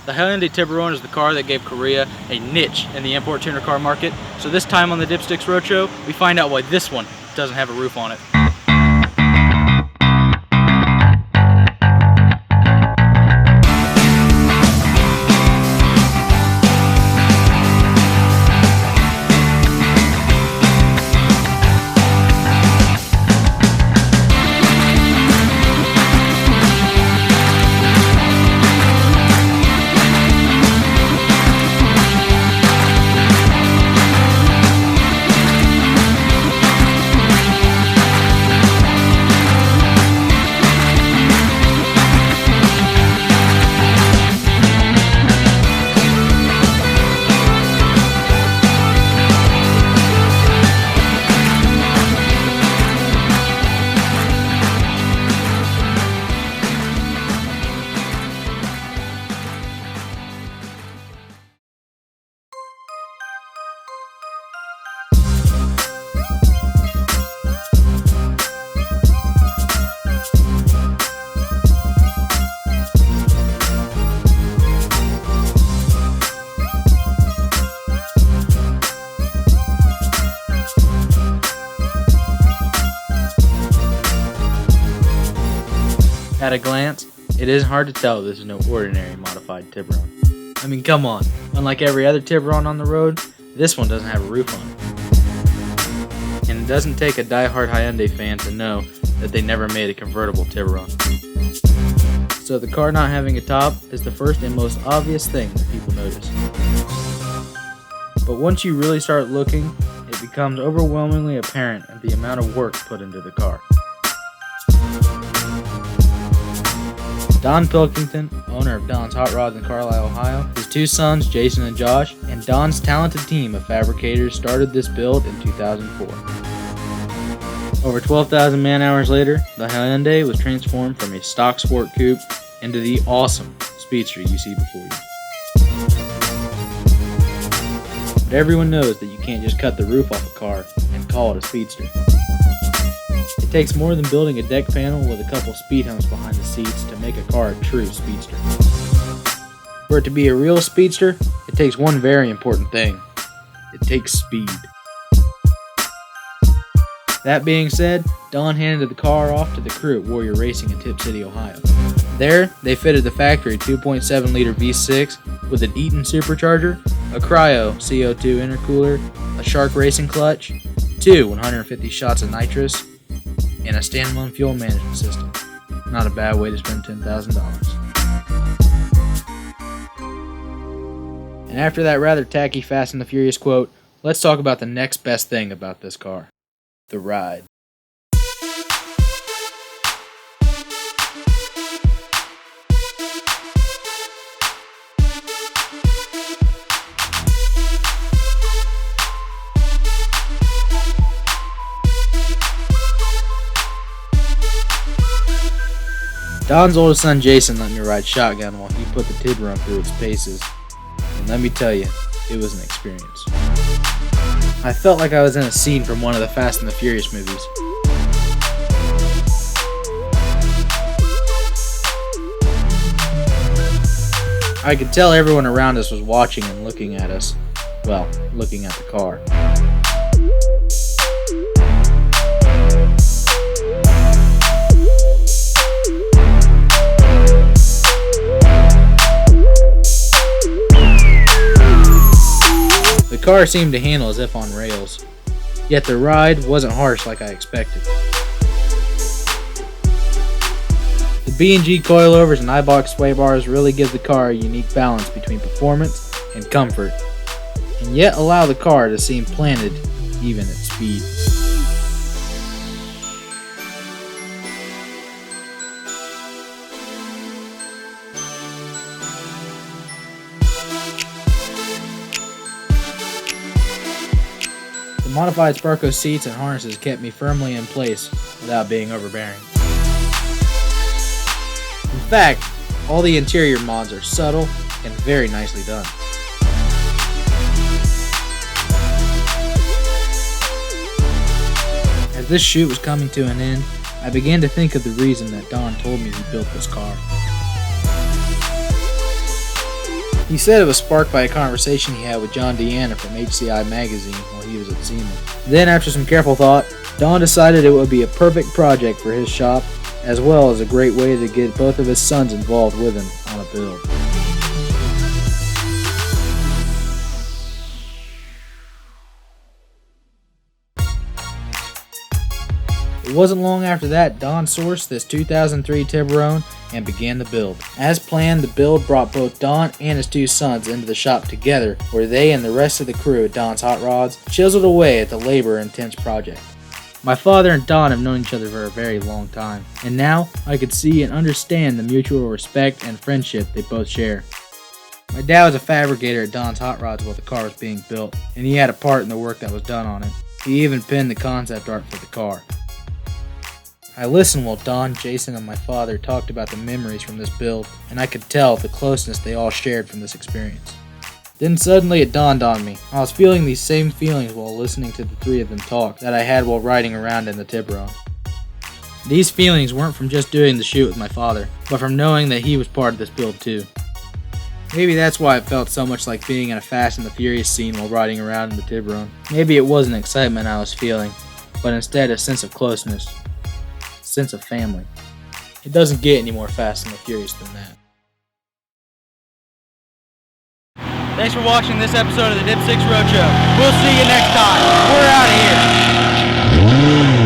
The Hyundai Tiburon is the car that gave Korea a niche in the import tuner car market. So this time on the Dipsticks Road Show, we find out why this one doesn't have a roof on it. At a glance, it isn't hard to tell this is no ordinary modified Tiburon. I mean, come on, unlike every other Tiburon on the road, this one doesn't have a roof on it. And it doesn't take a die-hard Hyundai fan to know that they never made a convertible Tiburon. So the car not having a top is the first and most obvious thing that people notice. But once you really start looking, it becomes overwhelmingly apparent the amount of work put into the car. Don Pilkington, owner of Don's Hot Rods in Carlisle, Ohio, his two sons, Jason and Josh, and Don's talented team of fabricators started this build in 2004. Over 12,000 man-hours later, the Hyundai was transformed from a stock sport coupe into the awesome Speedster you see before you. But everyone knows that you can't just cut the roof off a car and call it a Speedster. It takes more than building a deck panel with a couple speed humps behind the seats to make a car a true Speedster. For it to be a real Speedster, it takes one very important thing. It takes speed. That being said, Don handed the car off to the crew at Warrior Racing in Tip City, Ohio. There, they fitted the factory 2.7 liter V6 with an Eaton supercharger, a Cryo CO2 intercooler, a Shark racing clutch, 2 150 shots of nitrous, and a standalone fuel management system. Not a bad way to spend $10,000. And after that rather tacky Fast and the Furious quote, let's talk about the next best thing about this car. The ride. Don's oldest son Jason let me ride shotgun while he put the Tiburon through its paces, and let me tell you, it was an experience. I felt like I was in a scene from one of the Fast and the Furious movies. I could tell everyone around us was watching and looking at us. Well, looking at the car. The car seemed to handle as if on rails, yet the ride wasn't harsh like I expected. The B&G coilovers and iBox sway bars really give the car a unique balance between performance and comfort, and yet allow the car to seem planted even at speed. The modified Sparco seats and harnesses kept me firmly in place without being overbearing. In fact, all the interior mods are subtle and very nicely done. As this shoot was coming to an end, I began to think of the reason that Don told me he built this car. He said it was sparked by a conversation he had with John Deanna from HCI Magazine while he was at Siemens. Then, after some careful thought, Don decided it would be a perfect project for his shop, as well as a great way to get both of his sons involved with him on a build. It wasn't long after that Don sourced this 2003 Tiburon and began the build. As planned, the build brought both Don and his two sons into the shop together, where they and the rest of the crew at Don's Hot Rods chiseled away at the labor-intense project. My father and Don have known each other for a very long time, and now I could see and understand the mutual respect and friendship they both share. My dad was a fabricator at Don's Hot Rods while the car was being built, and he had a part in the work that was done on it. He even penned the concept art for the car. I listened while Don, Jason, and my father talked about the memories from this build, and I could tell the closeness they all shared from this experience. Then suddenly it dawned on me. I was feeling these same feelings while listening to the three of them talk that I had while riding around in the Tiburon. These feelings weren't from just doing the shoot with my father, but from knowing that he was part of this build too. Maybe that's why it felt so much like being in a Fast and the Furious scene while riding around in the Tiburon. Maybe it wasn't excitement I was feeling, but instead a sense of closeness. Sense of family. It doesn't get any more Fast and the Furious than that. Thanks for watching this episode of the Dipsticks Road Show. We'll see you next time. We're out of here.